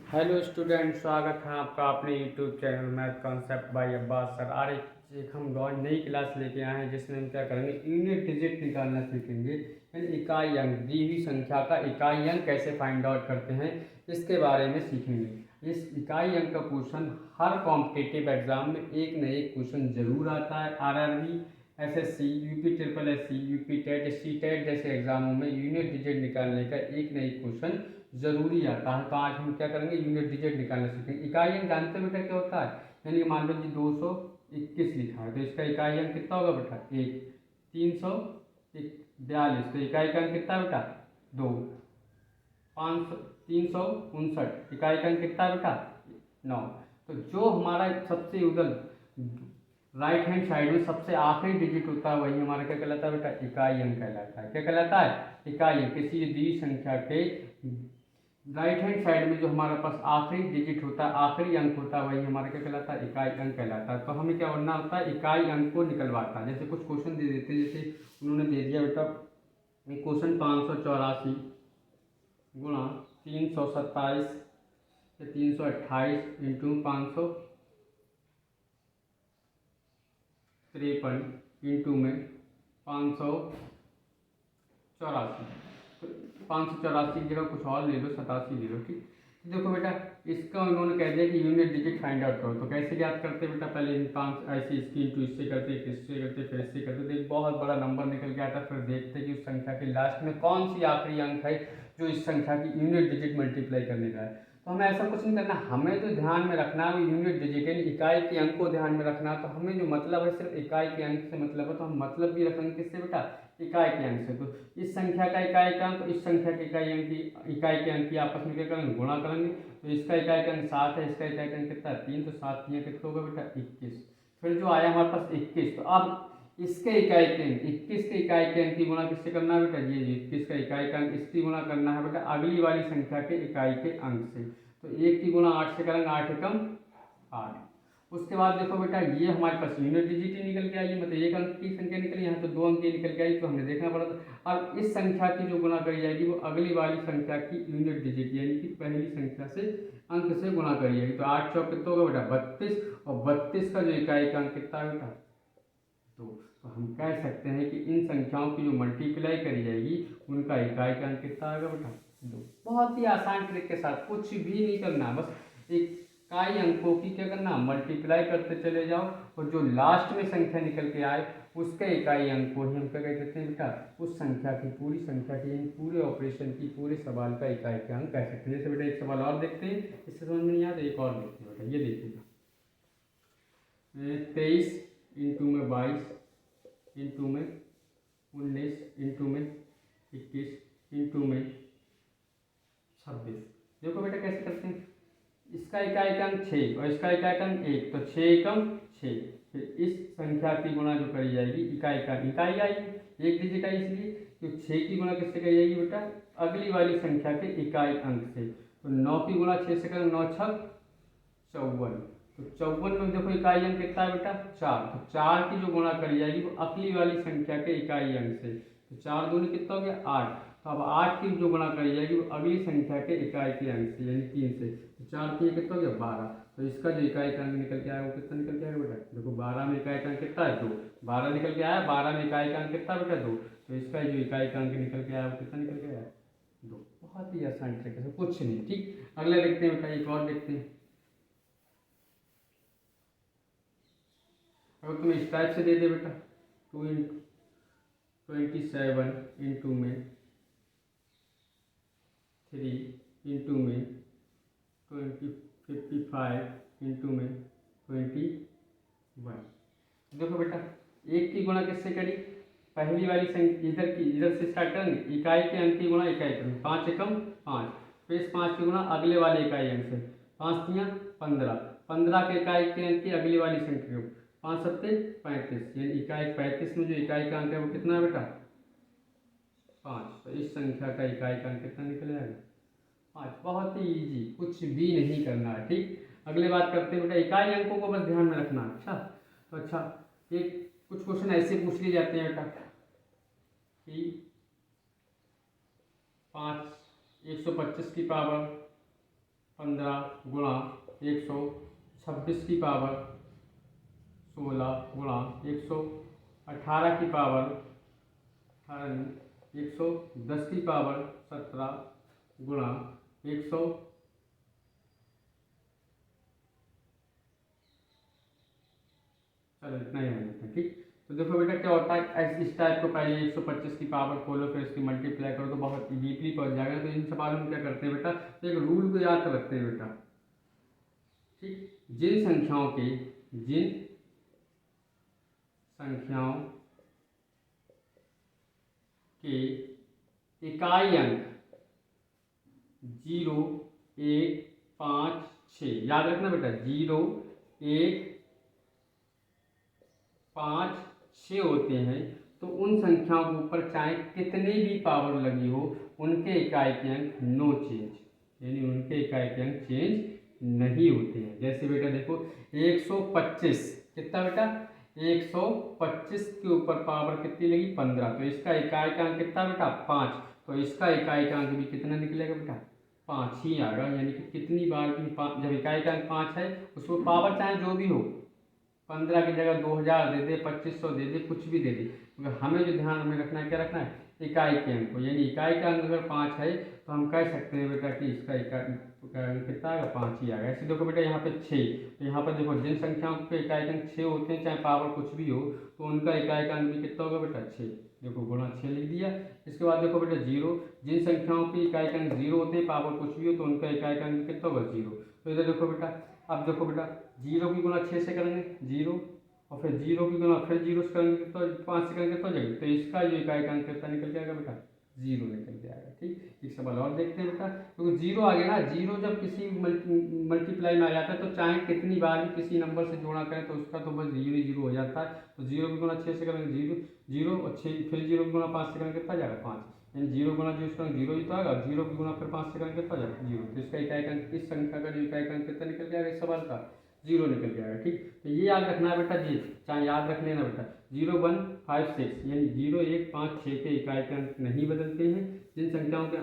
Hello student, स्वागत है आपका अपने YouTube channel math concept bye Abbas sir. आज एक हम और नई क्लास लेके आए हैं जिसमें हम क्या करेंगे, यूनिट डिजिट निकालना सीखेंगे। यानी इकाई अंक, दी हुई संख्या का इकाई अंक कैसे फाइंड आउट करते हैं, इसके बारे में सीखेंगे। इस इकाई अंक का क्वेश्चन हर कॉम्पिटिटिव एग्जाम में एक न एक क्वेश्चन जरूर आता है। RRB, SSC, UP triple SC, UP TET, C TET जैसे एग्जामों में यूनिट डिजिट निकालने का एक न एक क्वेश्चन जरूरी आता है। तो आज हम क्या करेंगे, यूनिट डिजिट निकालना सीखेंगे। इकाई अंक जानते हो बेटा क्या होता है? यानी कि मान लो जी 221 लिखा है तो इसका इकाई अंक कितना होगा बेटा? 1। 342 तो इकाई का अंक कितना बेटा? 2। 500 359 इकाई का अंक कितना बेटा? 9। तो जो हमारा सबसे उधर राइट हैंड साइड में सबसे आखिरी डिजिट होता है वही हमारा क्या कहलाता है बेटा? इकाई अंक कहलाता है। क्या कहलाता है? इकाई अंक। किसी दी संख्या के राइट हैंड साइड में जो हमारे पास आखिरी डिजिट होता है, आखिरी अंक होता है, वही हमारा क्या कहलाता है? इकाई अंक कहलाता है। तो हमें क्या करना होता है? इकाई अंक को निकलवाता है। जैसे कुछ क्वेश्चन दे देते हैं, जैसे उन्होंने दे दिया बेटा क्वेश्चन 584 गुणा 327 या 328 इंटू 553 इंटू में 584, 584 की जगह कुछ और ले लो, 87 ले लो। ठीक, तो देखो बेटा इसका उन्होंने कह दिया कि यूनिट डिजिट फाइंड आउट करो। तो कैसे याद करते बेटा? पहले इन 5 ऐसे इसकी इंटू इससे करते, इससे करते, फिर इससे करते, तो एक बहुत बड़ा नंबर निकल के आता। फिर देखते कि उस संख्या के लास्ट में कौन सी आखिरी अंक है जो इस संख्या की यूनिट डिजिट मल्टीप्लाई करने का है। तो हमें ऐसा कुछ नहीं करना, हमें तो ध्यान में रखना है यूनिट डिजिट यानी इकाई के अंक को ध्यान में रखना। तो हमें जो मतलब है सिर्फ इकाई के अंक से मतलब है, तो हम मतलब भी रखेंगे किससे बेटा? इकाई के अंक से। तो इस संख्या का इकाई का अंक, इस संख्या के इकाई अंक की इकाई के अंक की आपस में क्या करेंगे? गुणा करेंगे। तो इसका इकाई का अंक 7 है, इसका इकाई का अंक कितना है? 3। तो 7 3 कितना होगा बेटा? 21। फिर जो आया हमारे पास 21, तो अब इसके इकाई के अंक 21 के इकाई के अंक की गुणा किससे करना है बेटा? ये 21 का इकाई का अंक इसकी गुणा करना है बेटा अगली वाली संख्या के इकाई के अंक से। तो 1 की गुणा 8 से करेंगे, 8 एकम 8। उसके बाद देखो बेटा ये हमारे पास यूनिट डिजिट ही निकल के आई, मतलब एक अंक की संख्या निकली, यहाँ तो 2 अंक की निकल के आई, तो हमने देखना पड़ा था। अब इस संख्या की जो गुणा करी जाएगी वो अगली वाली संख्या की यूनिट डिजिट यानी कि पहली संख्या से अंक से गुणा करी जाएगी। तो 8 चौक कितना होगा बेटा? 32, और 32 का जो इकाई का अंक कितना है बेटा? तो हम कह सकते हैं कि इन संख्याओं की जो मल्टीप्लाई करी जाएगी उनका इकाई का अंक कितना आएगा बेटा? 2। बहुत ही आसान ट्रिक के साथ, कुछ भी नहीं करना, बस इकाई अंकों की क्या करना? मल्टीप्लाई करते चले जाओ, और जो लास्ट में संख्या निकल के आए उसके इकाई अंक को ही हम क्या कह देते हैं बेटा? उस संख्या की, पूरी संख्या की, पूरे ऑपरेशन की, पूरे सवाल का इकाई का अंक कह सकते हैं। जैसे बेटा एक सवाल और देखते हैं, इससे समझ में नहीं आता, एक और देखते हैं बेटा। ये देखिएगा 23 इंटू में 22 इंटू में 19 इंटू में 21 इंटू में 26। देखो बेटा कैसे करते हैं। इसका इकाई का अंक 6 और इसका इकाई का अंक 1, तो 6 एकम 6। फिर इस संख्या की गुणा जो करी जाएगी इकाई का, इकाई आई एक डिजिट आई, इसलिए तो 6 की गुणा किससे करी जाएगी बेटा? अगली वाली संख्या के इकाई अंक से। तो 9 की गुणा 6 से करें, 9 छक 54। तो 54 में देखो इकाई अंक कितना है बेटा? 4। तो 4 की जो गुणा करी जाएगी वो अगली वाली संख्या के इकाई अंक से। तो 4 दूनी कितना हो गया? 8। तो अब 8 की जो गुणा करी जाएगी वो अगली संख्या के इकाई के अंक से यानी 3 से। तो 4 3 कितना हो गया? 12। तो इसका जो इकाई का अंक निकल के आया वो कितना निकल के आएगा बेटा? देखो 12 में इकाई का अंक कितना है? 2। 12 निकल के आया, 12 में इकाई का अंक कितना बेटा? 2। तो इसका जो इकाई का अंक निकल के आया वो कितना निकल के आया? 2। बहुत ही आसान तरीके से, कुछ नहीं। ठीक, अगला देखते हैं बेटा, एक और देखते हैं। अगर तुम्हें इस टाइप से दे दे बेटा 2 इंटू 27 इंटू में 3 इंटू में 55 इंटू में 21। देखो बेटा एक की गुणा किससे करी? पहली वाली संख्या इधर की, इधर से स्टार्ट करेंगे, इकाई के अंक की गुणा इकाई के अंक, 5 एकम 5। फिर इस 5 की गुणा अगले वाले इकाई अंक से, 5 तियाँ 15, 15 के इकाई के अंक की अगली वाली संख्या को, 5 सत्ते 35, यानी इकाई 35 में जो इकाई का अंक है वो कितना है बेटा? 5। तो इस संख्या का इकाई का अंक कितना निकल आएगा? 5। बहुत ही इजी, कुछ भी नहीं करना है। ठीक, अगले बात करते हैं बेटा, इकाई अंकों को बस ध्यान में रखना। अच्छा, तो अच्छा एक कुछ क्वेश्चन ऐसे पूछ लिए जाते हैं बेटा कि 125 की पावर 15 गुणा 126 की पावर 16 गुणा 118 की पावर 110 की पावर 17 गुणा 100 चलो इतना ही है। ठीक, तो देखो बेटा क्या होता है, इस टाइप को पहले 125 की पावर खोलो, फिर इसकी मल्टीप्लाई करो तो बहुत डीपली पहुंच जाएगा। तो इन सवालों में क्या करते हैं बेटा, तो एक रूल को याद रखते हैं बेटा। ठीक, जिन संख्याओं के इकाई अंक 0, 1, 5, 6 याद रखना बेटा, 0, 1, 5, 6 होते हैं, तो उन संख्याओं के ऊपर चाहे कितने भी पावर लगी हो, उनके इकाई के अंक नो चेंज, यानी उनके इकाई के अंक चेंज नहीं होते हैं। जैसे बेटा देखो 125 कितना बेटा, 125 के ऊपर पावर कितनी लगी 15, तो इसका इकाई का अंक कितना बेटा 5, तो इसका इकाई का अंक भी कितना निकलेगा बेटा 5 ही आएगा। यानी कि कितनी बार भी जब इकाई का अंक 5 है, उसको पावर चाहे जो भी हो, 15 की जगह 2000 दे दे, 2500 दे दे, कुछ भी दे दे, मगर हमें जो ध्यान में रखना है, क्या रखना है, इकाई के अंक को। यानी इकाई का अंक अगर 5 है तो हम कह सकते हैं बेटा कि इसका इकाई अंक कितना आएगा 5 ही आएगा। ऐसे देखो बेटा यहाँ पे 6, तो यहाँ पर देखो जिन संख्याओं के इकाई अंक 6 होते हैं, चाहे पावर कुछ भी हो, तो उनका इकाई का अंक भी कितना होगा बेटा 6, देखो गुणा 6 लिख दिया। इसके बाद देखो बेटा 0, जिन संख्याओं की इकाई का अंक 0 होते हैं, पावर कुछ भी हो, तो उनका इकाई का अंक कितना होगा 0। तो इधर देखो बेटा, अब देखो बेटा 0 की गुणा 6 से करेंगे 0, और फिर 0 की गुणा फिर 0 से करेंगे तो 5 से करेंगे तो जाएगा, तो इसका जो इकाई का अंक कितना निकल जाएगा बेटा 0 निकल जाएगा। ठीक, एक सवाल और देखते हैं बेटा, क्योंकि 0 आ गया ना, 0 जब किसी मल्टीप्लाई में आ जाता है, तो चाहे कितनी बार भी किसी नंबर से जोड़ा करें तो उसका तो बस 0 ही 0 हो जाता है। तो 0 की गुणा 6 से करेंगे 0 0, और 6 फिर 0 की गुणा 5 से करेंगे कितना जाएगा 5, यानी 0 गुणा 0 से 0 ही तो आएगा, 0 की गुणा फिर 5 से करेंगे कितना जाएगा 0। तो इसका इकाई का अंक, इस संख्या का जो इकाई का अंक कितना निकल जाएगा, इस सवाल का 0 निकल जाएगा। ठीक, तो ये याद रखना है बेटा जी, चाहे याद रख लेना बेटा 0, 1, 5, 6, यानी 0, 1, 5, 6 के इकाई के अंक नहीं बदलते हैं। जिन संख्याओं के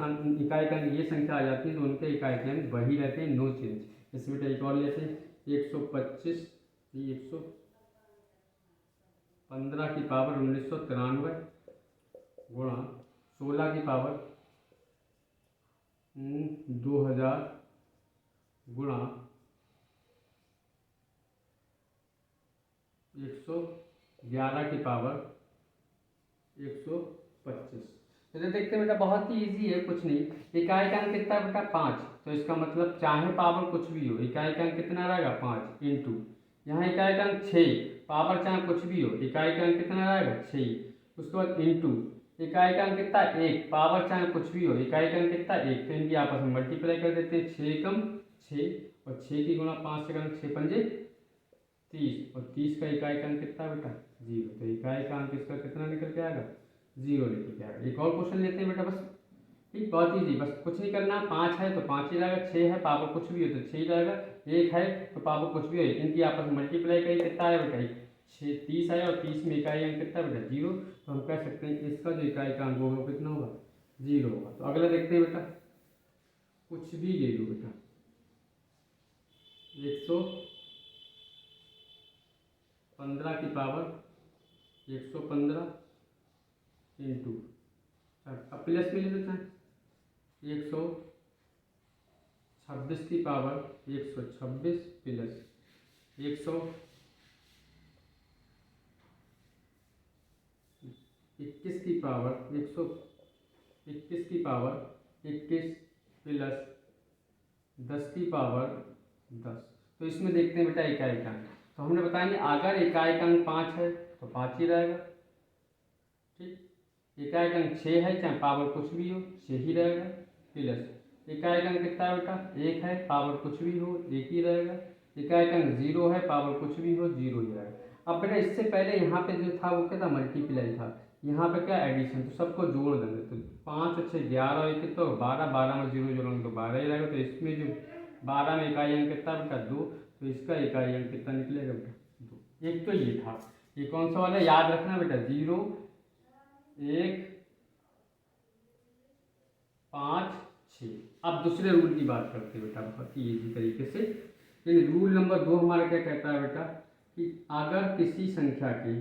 इकाई का अंक ये संख्या आ जाती है, तो उनके इकाई के अंक वही रहते हैं, नो चेंज। जैसे बेटा एक और लेते हैं 125, 115 की पावर 1993 गुणा 16 की पावर 2000 गुणा 111 की पावर 125। तो ये देखते हैं बेटा, बहुत ही इजी है, कुछ नहीं। इकाई का अंक कितना बेटा 5, तो इसका मतलब चाहे पावर कुछ भी हो, इकाई का अंक कितना रहेगा 5 इंटू, यहाँ इकाई का अंक 6, पावर चाहे कुछ भी हो, इकाई का अंक कितना रहेगा 6, उसके बाद इंटू इकाई का अंक कितना 1, पावर चाहे कुछ भी हो, इकाई का अंक कितना 1, तो इनकी आपस में मल्टीप्लाई कर देते हैं, 6 कम 6, और 6 की गुणा 5 से करेंगे 6 पंजे 30, और 30 का इकाई का अंक कितना बेटा 0, तो इकाई का अंक इसका कितना निकल के आएगा 0 निकल के आएगा। एक और क्वेश्चन लेते हैं बेटा, बस ठीक, बहुत ईजी, बस कुछ नहीं करना, 5 है तो 5 ही रहेगा, 6 है पावर कुछ भी हो तो 6 ही रहेगा, 1 है तो पावर कुछ भी हो, इनकी आपस में मल्टीप्लाई करिए, कितना आया बेटा 6, 30 आया, और 30 में इकाई अंक कितना बेटा 0, तो हम कह सकते हैं इसका जो इकाई का अंक होगा कितना होगा 0 होगा। तो अगला देखते हैं बेटा, कुछ भी ले लो बेटा, 115 की पावर 115 इंटू, अब प्लस में ले लेते हैं 126 की पावर 126 प्लस 121 की पावर 121 की पावर 21 प्लस 10 की पावर 10। तो इसमें देखते हैं बेटा इकाई का अंक, तो हमने बताएंगे अगर इकाई का अंक 5 है तो 5 ही रहेगा। ठीक, इकाई का अंक 6 है, चाहे पावर कुछ भी हो 6 ही रहेगा, प्लस इकाई का अंक कितना है बेटा 1 है, पावर कुछ भी हो 1 ही रहेगा, इकाई का अंक 0 है, पावर कुछ भी हो 0 ही रहेगा। अब बेटा इससे पहले यहाँ पे जो था वो क्या था, मल्टीप्लाई था, यहाँ पे क्या एडिशन, तो सबको जोड़ देंगे, तो 5 और 6 11 और 1 तो 12, 12 में 0 जोड़ेंगे तो 12 ही रहेगा। तो इसमें जो 12 में इकाई अंक कितना बेटा 2, तो इसका इकाई अंक कितना निकलेगा बेटा 2। एक तो ये था, ये कौन सा वाला है याद रखना बेटा, 0, 1, 5, 6, अब दूसरे रूल की बात करते हैं बेटा, बहुत ही इजी तरीके से। लेकिन रूल नंबर 2 हमारा क्या कहता है बेटा कि अगर किसी संख्या के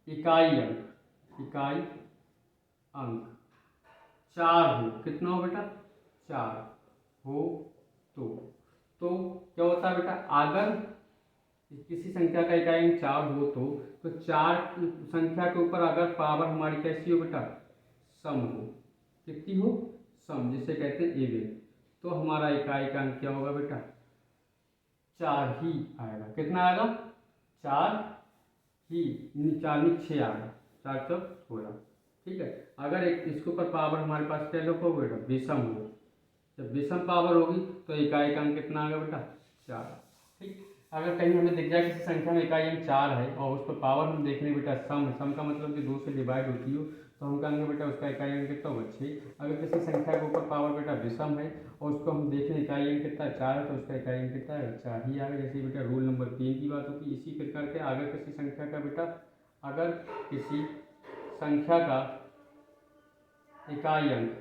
इकाई अंक 4 हो, कितना हो बेटा 4 हो, तो क्या होता है बेटा, अगर किसी संख्या का इकाई अंक 4 हो तो 4 संख्या के ऊपर अगर पावर हमारी कैसी हो बेटा, सम हो, कितनी हो, सम, जिसे कहते हैं इवन, तो हमारा इकाई का अंक क्या होगा बेटा 4 ही आएगा। कितना आएगा 4 ही, 4 में 6 आएगा, 4 चौक 16। ठीक है, अगर एक इसके ऊपर पावर हमारे पास क्या लोग हो बेटा विषम हो, जब विषम पावर होगी तो इकाई का अंक कितना आएगा बेटा 4। ठीक, अगर कहीं हमें दिख जाए किसी संख्या में इकाई अंक 4 है और उस पर पावर हम देख लें बेटा सम है, सम का मतलब कि 2 से डिवाइड होती हो, तो हम कहेंगे बेटा उसका इकाई अंक कितना होगा 6। अगर किसी संख्या के ऊपर पावर बेटा विषम है और उसको हम देखें इकाई अंक कितना 4 है, तो उसका इकाई अंक कितना है 4 ही आएगा। जैसे बेटा रूल नंबर 3 की बात होती है, इसी प्रकार के अगर किसी संख्या का इकाई अंक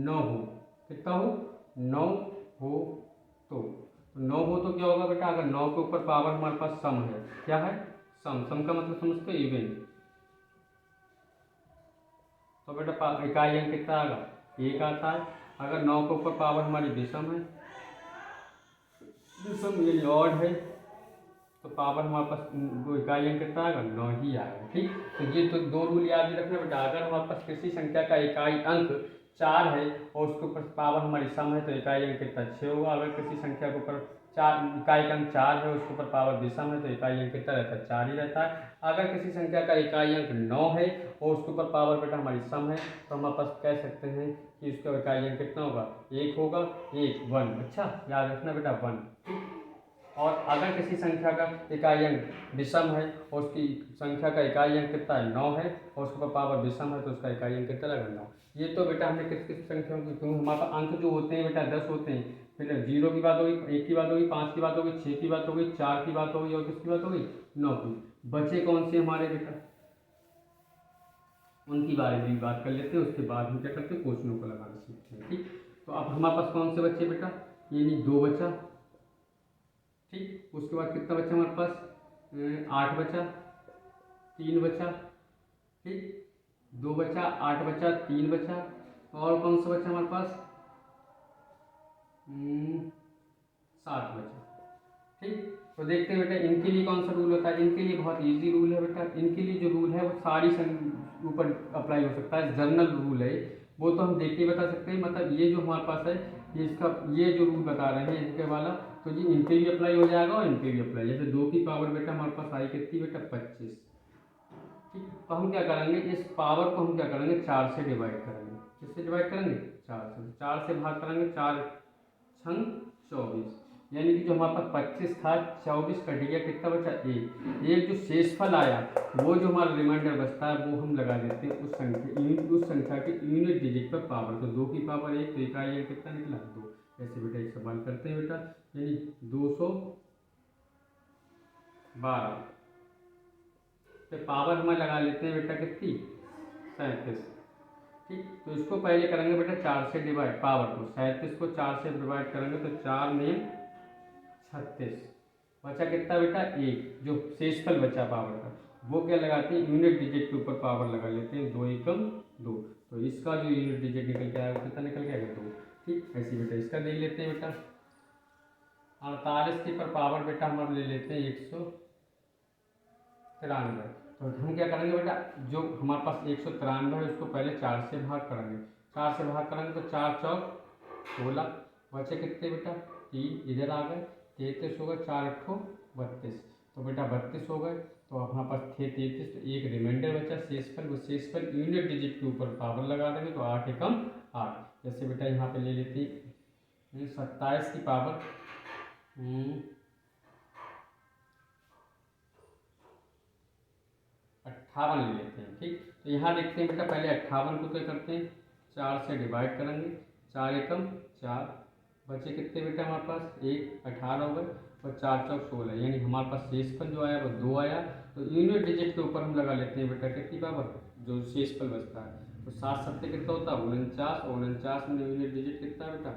9 हो, कितना हो 9 हो, तो 9 हो तो क्या होगा बेटा, अगर 9 के ऊपर पावर हमारे पास सम है, क्या है सम, सम का मतलब समझते इवन, तो बेटा इकाई अंक कितना आएगा 1 आता है। अगर 9 के ऊपर पावर हमारी विषम है, विषम यानी ऑड है, तो पावर हमारे पास वो इकाई अंक कितना आएगा 9 ही आएगा। ठीक, तो ये तो 2 रूल याद रखना बेटा, अगर हमारे पास किसी संख्या का इकाई अंक 4 है और उसके ऊपर पावर हमारी सम है तो इकाई अंक कितना 6 होगा। अगर किसी संख्या के ऊपर इकाई का अंक 4 है उसके ऊपर पावर विषम है तो इकाई अंक कितना रहता है 4 ही रहता है। अगर किसी संख्या का इकाई अंक 9 है और उसके ऊपर पावर बेटा हमारी सम है तो हमारे पास कह सकते हैं कि उसका इकाई अंक कितना होगा 1 होगा, 1 अच्छा याद रखना बेटा 1। और अगर किसी संख्या का इकाई अंक विषम है और उसकी संख्या का इकाई अंक कितना है 9 है और उसके ऊपर पावर विषम है तो उसका इकाई अंक कितना लगेगा 9। ये तो बेटा हमने किस किस संख्याओं की, क्योंकि हमारे पास अंक जो होते हैं बेटा 10 होते हैं, फिर 0 की बात होगी, 1 की बात होगी, 5 की बात होगी, 6 की बात होगी, 4 की बात होगी और किसकी बात होगी 9 की। बचे कौन से हमारे बेटा, उनकी बारे में भी बात कर लेते हैं, उसके बाद हम क्या करते हैं क्वेश्चनों को लगाना सीखते हैं। ठीक, तो अब हमारे पास कौन से बच्चे बेटा, यानी 2 बचा। ठीक, उसके बाद कितना बचा हमारे पास 8 बचा, 3 बचा। ठीक, 2 बचा, 8 बचा, 3 बचा, और कौन सा बचा हमारे पास 7 बचा। ठीक, तो देखते हैं बेटा इनके लिए कौन सा रूल होता है। इनके लिए बहुत इजी रूल है बेटा, इनके लिए जो रूल है वो सारी ऊपर अप्लाई हो सकता है, जनरल रूल है वो तो हम देख के बता सकते हैं। मतलब ये जो हमारे पास है ये जो रूल बता रहे हैं इनके वाला, तो ये इनके भी अप्लाई हो जाएगा और इनके भी अप्लाई। जैसे 2 की पावर बेटा हमारे पास आई कितनी बेटा 25। ठीक, तो हम क्या करेंगे इस पावर को हम क्या करेंगे 4 से डिवाइड करेंगे। किससे डिवाइड करेंगे 4 से भाग करेंगे, 4 छंग 24, यानी कि जो हमारे पास 25 था 24 कट गया, कितना बचा 1। एक जो शेषफल आया वो जो हमारा रिमाइंडर बचता है वो हम लगा देते हैं उस संख्या के यूनिट डिजिट पर पावर। तो 2 की पावर 1 तो इकाई अंक कितना निकला 2। ऐसे बेटा एक सवाल करते हैं बेटा, यानी 212 तो पावर हमें लगा लेते हैं बेटा कितनी 37। ठीक, तो इसको पहले करेंगे बेटा 4 से डिवाइड, पावर को 37 को 4 से डिवाइड करेंगे तो 4 में 36 बचा कितना बेटा 1। जो शेषफल बचा पावर का वो क्या लगाते हैं यूनिट डिजिट के ऊपर पावर लगा लेते हैं, 2 एकम 2, तो इसका जो यूनिट डिजिट निकल के आएगा कितना निकल के आएगा 2। ठीक, ऐसे बेटा इसका देख लेते हैं बेटा 48 के पर पावर बेटा हम ले लेते हैं 193। तो हम क्या करेंगे बेटा जो हमारे पास 193 है उसको पहले 4 से भाग करेंगे, 4 से भाग करेंगे तो 4 चौक 16 बचे कितने बेटा 3, इधर आ गए 33 हो गए, 4 अट्ठो 32, तो बेटा 32 हो गए। तो हमारे पास थे 33, तो एक रिमाइंडर बचा शेषफल, वो शेषफल यूनिट डिजिट के ऊपर पावर लगा देंगे तो 8 एकम 8। जैसे बेटा यहाँ पे ले लेते 27 की पावर 58 ले लेते हैं। ठीक, तो यहाँ देखते हैं बेटा पहले 58 को क्या करते हैं 4 से डिवाइड करेंगे, 4 एकम 4 बचे कितने बेटा हमारे पास 1, 18 हो गए और 4 चौक 16, यानी हमारे पास शेषफल जो आया वो 2 आया तो यूनिट डिजिट के ऊपर हम लगा लेते हैं बेटा कितनी पावर, जो शेषफल बचता है। तो 7 7 कितना होता है 49, 49 में यूनिट डिजिट कितना है बेटा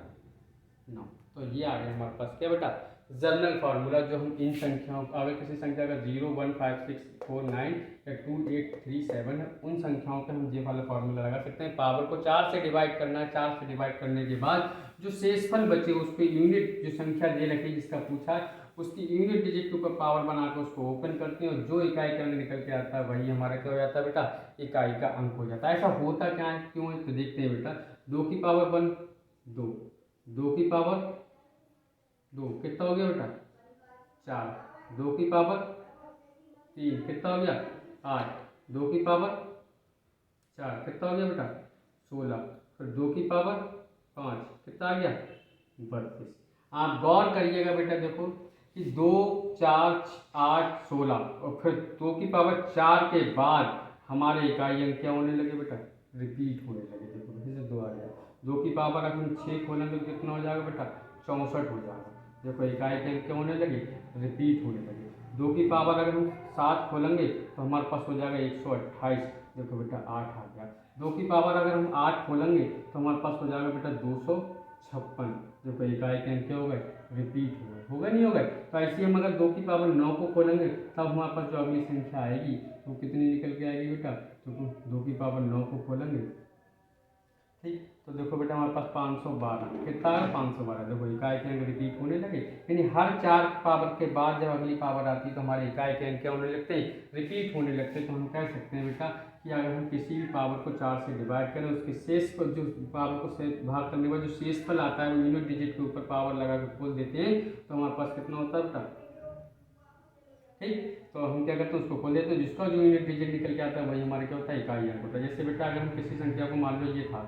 9। तो ये आ गया हमारे पास क्या बेटा जनरल फार्मूला, जो हम इन संख्याओं अगर किसी संख्या का 0 1 5 6 4 9 या 2 8 3 7 है, उन संख्याओं पे हम ये वाला फार्मूला लगा सकते हैं। पावर को 4 से डिवाइड करना है, 4 से डिवाइड करने के बाद जो शेषफल बचे उस पर यूनिट जो संख्या दे रखी जिसका पूछा है उसकी यूनिट डिजिट के ऊपर पावर बनाकर उसको ओपन करते हैं और जो इकाई का अंक निकल के आता है वही हमारा क्या हो जाता है बेटा इकाई का अंक हो जाता है। ऐसा होता क्या है क्यों है तो देखते हैं बेटा। 2 की पावर 1 2, 2 की पावर 2 कितना हो गया बेटा 4, 2 की पावर 3 कितना हो गया 8, 2 की पावर 4 कितना हो गया बेटा 16, फिर 2 की पावर 5 कितना आ गया 32। आप गौर करिएगा बेटा देखो कि 2 4 8 16 और फिर 2 की पावर 4 के बाद हमारे इकाई अंक क्या होने लगे बेटा रिपीट होने लगे। देखो फिर से 2 आ गया, 2 की पावर अगर हम 6 खोलेंगे तो कितना हो जाएगा बेटा 64 हो जाएगा। देखो इकाई के अंक क्या होने लगे रिपीट होने लगे। 2 की पावर अगर हम 7 खोलेंगे तो हमारे पास हो जाएगा 128। देखो बेटा 8 आ गया। 2 की पावर अगर हम 8 खोलेंगे तो हमारे पास हो जाएगा बेटा 256। देखो इकाई के अंक क्या हो गए रिपीट हो गए, होगा नहीं हो गए। तो ऐसे हम अगर 2 की पावर 9 को खोलेंगे तब हमारे पास जो अगली संख्या आएगी वो कितनी निकल के आएगी बेटा, तो 2 की पावर 9 को खोलेंगे ठीक तो देखो बेटा हमारे पास 512 कितना है 512। देखो इकाई के अंक रिपीट होने लगे, यानी हर 4 पावर के बाद जब अगली पावर आती है तो हमारे इकाई के अंक क्या होने लगते हैं रिपीट होने लगते हैं। तो हम कह सकते हैं बेटा कि अगर हम किसी भी पावर को 4 से डिवाइड करें उसके शेष पर जो पावर को से भाग करने के बाद जो शेषफल आता है वो यूनिट डिजिट के ऊपर पावर लगा के खोल देते हैं तो हमारे पास कितना होता है बेटा ठीक। तो हम क्या करते हैं उसको खोल देते हैं, जिसका जो यूनिट डिजिट निकल के आता है वही हमारे क्या होता है इकाई अंक होता है। जैसे बेटा अगर हम किसी संख्या को मान लो ये था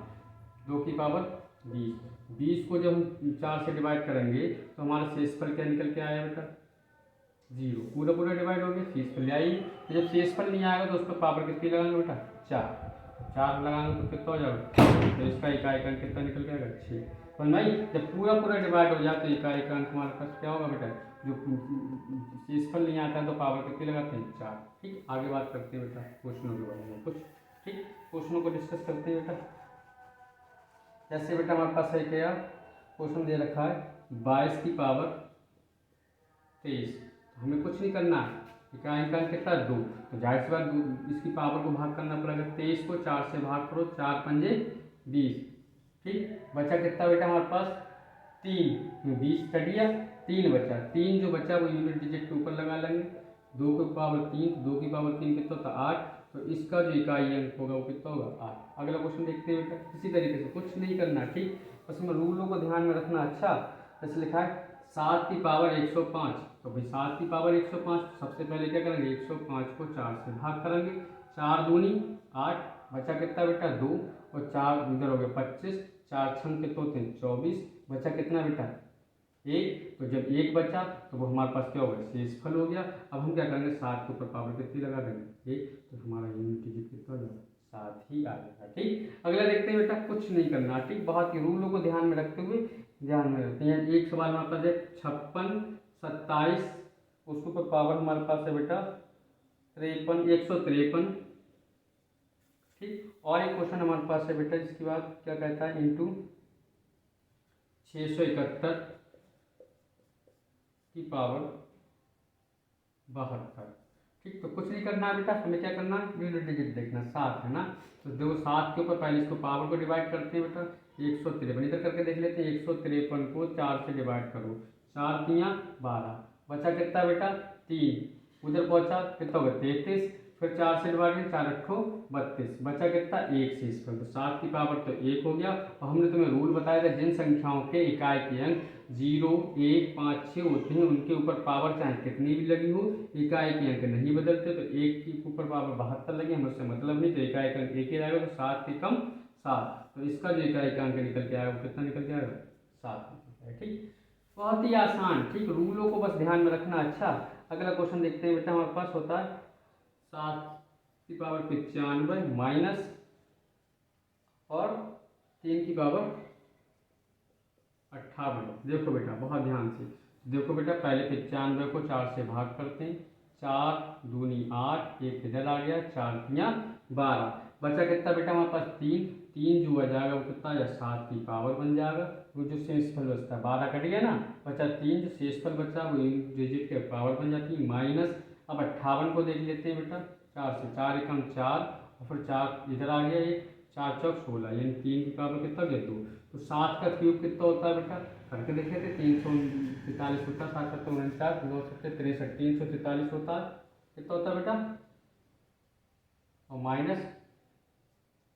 2 की पावर 20, 20 को जब हम 4 से डिवाइड करेंगे तो हमारा शेषफल क्या निकल के आया बेटा 0, पूरा पूरा डिवाइड हो गया शेषफल आई। तो जब शेषफल नहीं आएगा तो उस पर पावर कितनी लगाएंगे बेटा 4 लगाएंगे तो कितना हो जाएगा, तो इसका इकाई का अंक कितना निकल के आएगा 6। तो नहीं जब पूरा पूरा डिवाइड हो जाए तो इकाई का अंक हमारे पास क्या होगा बेटा, जो शेषफल नहीं आता है तो पावर कितनी लगाते हैं 4। ठीक आगे बात करते हैं बेटा क्वेश्चनों के बारे में कुछ। ठीक क्वेश्चनों को डिस्कस करते हैं बेटा। जैसे बेटा हमारे पास है क्या क्वेश्चन दे रखा है 22 की पावर 23, तो हमें कुछ नहीं करना है, इकाई का अंक कितना 2, तो जाहिर सी बात इसकी पावर को भाग करना पड़ेगा। 23 को 4 से भाग करो, 4 पंजे 20। ठीक बचा कितना बेटा हमारे पास 3, 20 कट गया 3 बचा, 3 जो बचा वो यूनिट डिजिट के ऊपर लगा लेंगे। 2 की पावर 3, 2 की पावर 3 कितना होता 8, तो इसका जो इकाई अंक होगा वो कितना होगा 8। अगला क्वेश्चन देखते हैं बेटा इसी तरीके से कुछ नहीं करना ठीक, बस में रूलों को ध्यान में रखना। अच्छा जैसे लिखा है 7 की पावर 105, तो भाई 7 की पावर 105 सबसे पहले क्या करेंगे 105 को 4 से भाग करेंगे, 4 दूनी 8 बचा कितना बेटा 2 और 4 इधर हो गया 25, 4 छंग कितने होते हैं 24, बचा कितना बेटा 1। तो जब 1 बचा तो वो हमारे पास क्या होगा शेषफल हो गया। अब हम क्या करेंगे 7 के ऊपर पावर कितनी लगा देंगे 1, तो हमारा यूनिट डिजिट कितना हो जाएगा 7 ही आ जाएगा। ठीक अगला देखते हैं बेटा कुछ नहीं करना ठीक, बहुत ही रूलों को ध्यान में रखते हुए ध्यान में रखते हैं। एक सवाल हमारे पास है 56 27, उसके ऊपर पावर हमारे पास है बेटा 53 153। ठीक और एक क्वेश्चन हमारे पास है बेटा जिसके बाद क्या कहता है इंटू 671 की पावर 72। ठीक तो कुछ नहीं करना है बेटा, हमें क्या करना है यूनिट डिजिट देखना 7 है ना, तो देखो 7 के ऊपर पहले इसको पावर को डिवाइड करते हैं बेटा 153, इधर करके देख लेते हैं 153 को 4 से डिवाइड करो, 4 तियाँ 12 बचा कितना बेटा 3, उधर पहुंचा कितना होगा 33, फिर 4 से डिवाइड करें 4 अट्ठो 32 बचा कितना 1 शेषफल, तो 7 की पावर तो 1 हो गया। और हमने तुम्हें रूल बताया था जिन संख्याओं के इकाई के अंक 0 1 5 6 होते हैं उनके ऊपर पावर चाहे कितनी भी लगी हो इकाई के अंक नहीं बदलते। तो 1 के ऊपर पावर 72 लगी हमें उससे मतलब नहीं, तो इकाई का अंक 1 ही रहेगा, तो 7 के कम 7, तो इसका जो इकाई का अंक निकल के आएगा वो कितना निकल के आएगा 7 निकल आएगा। ठीक बहुत ही आसान ठीक, रूलों को बस ध्यान में रखना। अच्छा अगला क्वेश्चन देखते हैं बेटा हमारे पास होता है 7 की पावर 95 माइनस और 3 की पावर 58। देखो बेटा बहुत ध्यान से देखो बेटा, पहले 95 को 4 से भाग करते हैं, 4 दूनी 8, एक इधर आ गया, 4 तियाँ 12, बचा कितना बेटा हमारे पास 3, 3 जो आ जाएगा वो कितना आ जाएगा 7 की पावर बन जाएगा। वो जो शेषफल बचता है 12 कट गया ना, बचा 3, जो शेषफल बचा वो डिजिट के पावर बन जाती है माइनस। अब 58 को देख लेते हैं बेटा, 4 से 4 एकम 4 और फिर 4 इधर आ गया, एक 4 चौक 16, यानी 3 की पावर कितना गया 2। तो 7 का क्यूब कितना होता है बेटा, करके देख लेते, 343 होता है, 7 7 49 9 7 63, 343 होता है, कितना होता है बेटा, और माइनस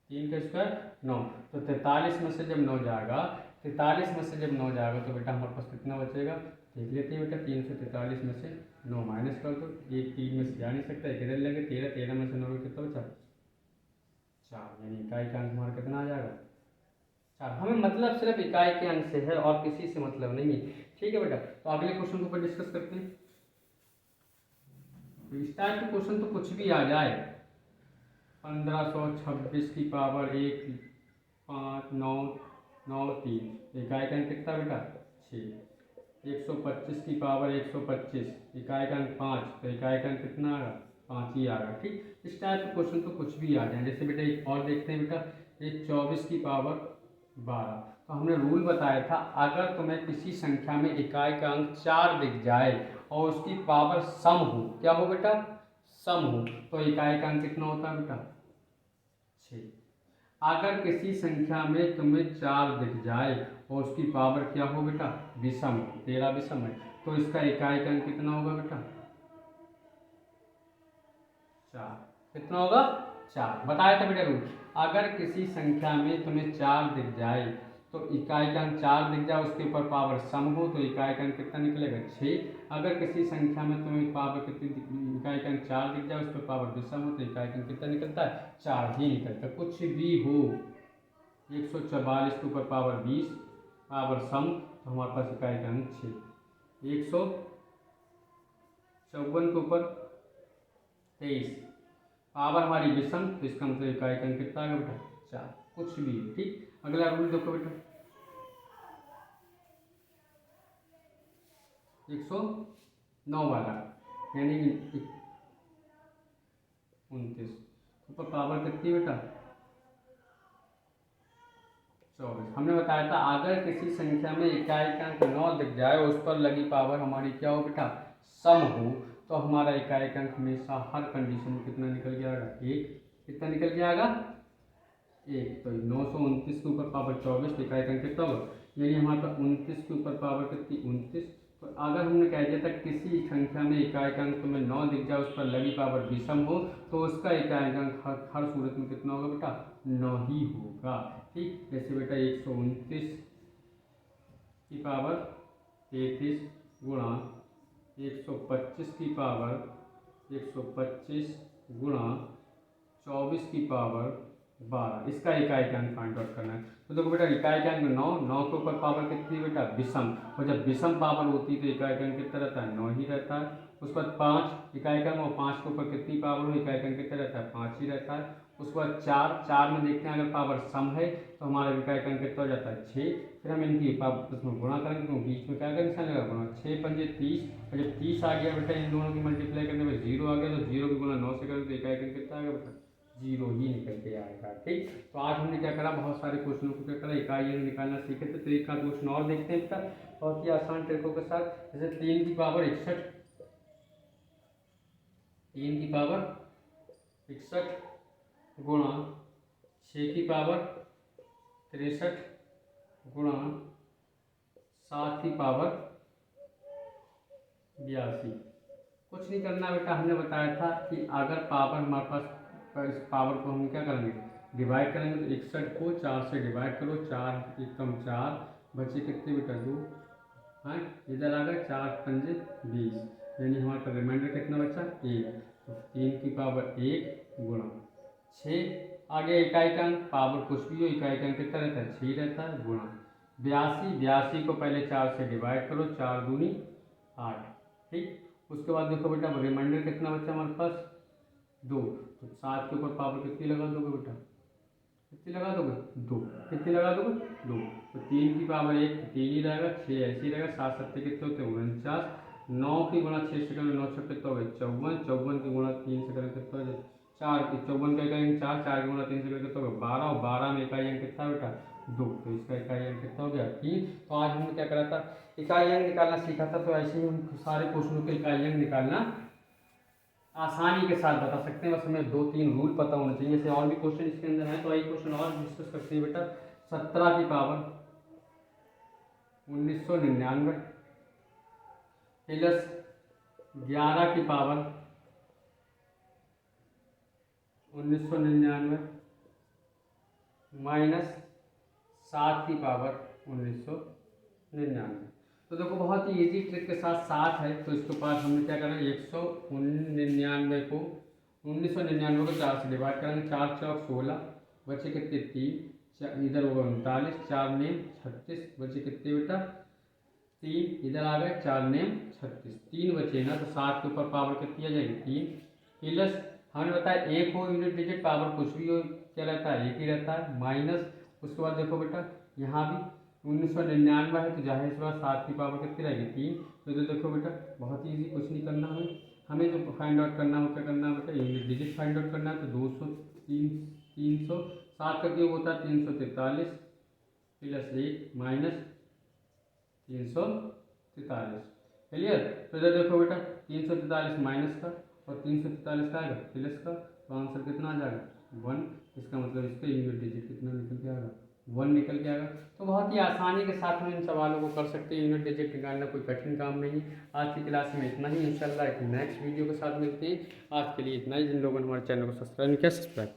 3 का स्क्वायर 9, तो 43 में से जब 9 जाएगा, 43 में से जब 9 जाएगा तो बेटा हमारे पास कितना बचेगा, देख लेते हैं बेटा, 343 में से 9 माइनस कर दो, एक 3 में से जा नहीं सकता, एक इधर लेंगे 13, 13 में से 9 कितना बचा 4, यानी इकाई का अंक हमारा कितना आ जाएगा 4। हमें मतलब सिर्फ इकाई के अंक से है और किसी से मतलब नहीं है, ठीक है बेटा। तो अगले क्वेश्चन को ऊपर डिस्कस करते हैं। तो इस टाइप के क्वेश्चन तो कुछ भी आ जाए, 1526 की पावर 1 5 9 9 3, इकाई का अंक कितना बेटा 6, 125 की पावर 125, इकाई का अंक 5, तो इकाई का अंक कितना आएगा 5 ही आएगा, ठीक। इस टाइप के क्वेश्चन तो कुछ भी आ जाए। जैसे बेटा एक और देखते हैं बेटा, एक 24 की पावर 12, तो हमने रूल बताया था, अगर तुम्हें किसी संख्या में इकाई का अंक 4 दिख जाए और उसकी पावर सम हो, क्या हो बेटा सम हो, तो इकाई का अंक कितना होता है बेटा 6। अगर किसी संख्या में तुम्हें 4 दिख जाए और उसकी पावर क्या हो बेटा विषम, 13 विषम है, तो इसका इकाई का अंक कितना होगा बेटा 4, कितना होगा 4। बताया था बेटा रूल, अगर किसी संख्या में तुम्हें 4 दिख जाए तो इकाई का अंक 4 दिख जाए, उसके ऊपर पावर सम हो, तो इकाई का अंक कितना निकलेगा 6। अगर किसी संख्या में तुम्हें पावर कितनी इकाई का अंक 4 दिख जाए, उस पर पावर विषम हो, तो इकाई का अंक कितना निकलता है 4 ही निकलता है। कुछ भी हो, 144 के ऊपर पावर 20 पावर सम, तो हमारे पास इकाई का अंक 6, 154 के ऊपर 23 पावर हमारी विषम, तो इसका मतलब इकाई का अंक कितना आ गया बेटा 4, कुछ भी है, ठीक। अगला रूल देखो बेटा, 109 वाला, यानी 29 ऊपर पावर कितनी बेटा 24। हमने बताया था अगर किसी संख्या में इकाई का अंक 9 दिख जाए और उस पर लगी पावर हमारी क्या हो बेटा सम हो, तो हमारा इकाई का अंक हमेशा हर कंडीशन में कितना निकल के आएगा 1, कितना निकल के आएगा 1। तो 929 के ऊपर पावर 24, तो इकाई का अंक कितना होगा, यानी हमारे पास 29 के ऊपर पावर कितनी 29। तो अगर हमने कह दिया था किसी संख्या में इकाई का अंक में 9 दिख जाए, उस पर लगी पावर विषम हो, तो उसका इकाई का अंक हर सूरत में कितना होगा बेटा 9 ही होगा, ठीक। जैसे बेटा 129 की पावर 33 गुणा 125 की पावर 125 गुणा 24 की पावर 12, इसका इकाई का अंक फाइंड आउट करना है। तो देखो बेटा इकाई का अंक 9, 9 के ऊपर पावर कितनी बेटा विषम, और जब विषम पावर होती है तो इकाई का अंक कितना रहता है 9 ही रहता है। उसके बाद 5 इकाई का अंक, और 5 के ऊपर कितनी पावर हो, इकाई का अंक कितना रहता है 5 ही रहता है। उसके बाद 4, 4 में देखते हैं अगर पावर सम है तो हमारा इकाई का अंक कितना हो जाता है 6। फिर हम इनकी उसमें गुणा करेंगे, तो बीच में क्या का निशान लगा गुणा, 6 पंजे 30, और जब 30 आ गया बेटा इन दोनों की मल्टीप्लाई करने में 0 आ गया, तो 0 की गुणा 9 से करें तो इकाई का अंक कितना आ गया बेटा 0 ही निकल के आएगा, ठीक। तो आज हमने क्या करा, बहुत सारे क्वेश्चनों को क्या करा इकाई निकालना सीखे थे। तो एक का क्वेश्चन और देखते हैं बेटा बहुत ही आसान ट्रिकों के साथ। जैसे 3 की पावर 61, 3 की पावर 61 गुणा 6 की पावर 63 गुणा 7 की पावर 82। कुछ नहीं करना बेटा, हमने बताया था कि अगर पावर हमारे पास, इस पावर को हम क्या करेंगे डिवाइड करेंगे, तो 61 को 4 से डिवाइड करो, 4 एकम 4 बचे कितने बेटा 2, हाँ इधर आ गया 4 पंजे 20, यानी हमारे पास रिमाइंडर कितना बचा 1। तो 3 की पावर 1 गुणा 6 आगे इकाई का अंक, पावर कुछ भी हो इकाई का अंक कितना रहता है 6 रहता है, गुणा 82, 82 को पहले 4 से डिवाइड करो, 4 दूनी 8, ठीक। उसके बाद देखो बेटा रिमाइंडर कितना बचा हमारे पास 2, तो 7 के ऊपर पावर कितनी लगा दोगे बेटा, कितनी लगा दोगे 2, कितनी लगा दोगे 2। तो 3 की पावर 1 3 ही रहेगा, 6 ऐसे ही रहेगा, 7 7 कितने होते हैं 49, 9 की गुणा 6 से करेंगे 9 छः कितना हो गया 54, 54 की गुणा 3 से करेंगे कितना हो जाए 4 की 54 का इकाई अंक 4, 4 की गुणा 3 से करेंगे कितना हो गया 12, और 12 में इकाई अंक कितना बेटा 2, तो इसका इकाई अंक कितना हो गया 3। तो आज हमने क्या करा था इकाई अंक निकालना सीखा था, तो ऐसे ही हम सारे क्वेश्चनों के इकाई अंक निकालना आसानी के साथ बता सकते हैं, बस हमें 2-3 रूल पता होने चाहिए। जैसे और भी क्वेश्चन इसके अंदर है, तो एक क्वेश्चन और डिस्कस करते हैं बेटा। 17 की पावर 1999 प्लस 11 की पावर 1999 माइनस 7 की पावर 1999। तो देखो बहुत ही इजी ट्रिक के साथ 7 है, तो इसके पास हमने क्या करना है 199 को 1999 को 4 से डिवाइड करेंगे, 4 चौक 16 बचे कितने 3, इधर होगा 39, 4 नेम 36 बचे कितने बेटा 3, इधर आ गए 4 नेम 36, 3 बचे ना, तो 7 के ऊपर पावर कितनी आ जाएगी 3 प्लस हमने बताया एक हो यूनिट डिजिट पावर कुछ भी हो क्या रहता है एक ही रहता है, माइनस उसके बाद देखो बेटा यहाँ भी 1999 है, तो जाहिर सी बात 7 की पावर कितनी रहेगी 3। तो इधर देखो बेटा बहुत ही ईजी, कुछ नहीं करना हमें जो फाइंड आउट करना हो क्या करना है बेटा यूनिट डिजिट फाइंड आउट करना है। तो 200 300 7 का क्यूब होता है 343 प्लस 1 माइनस 343, क्लियर। तो इधर देखो बेटा 343 माइनस का और 343 का आएगा प्लस का, तो आंसर कितना आ जाएगा 1। इसका मतलब इसका यूनिट डिजिट कितना निकल के आएगा 1 निकल के आएगा। तो बहुत ही आसानी के साथ हम इन सवालों को कर सकते हैं, यूनिट डिजिट निकालना कोई कठिन काम नहीं है। आज की क्लास में इतना ही, इंशाल्लाह एक नेक्स्ट वीडियो के साथ मिलते हैं। आज के लिए इतना ही। जिन लोगों ने हमारे चैनल को सब्सक्राइब नहीं किया सब्सक्राइब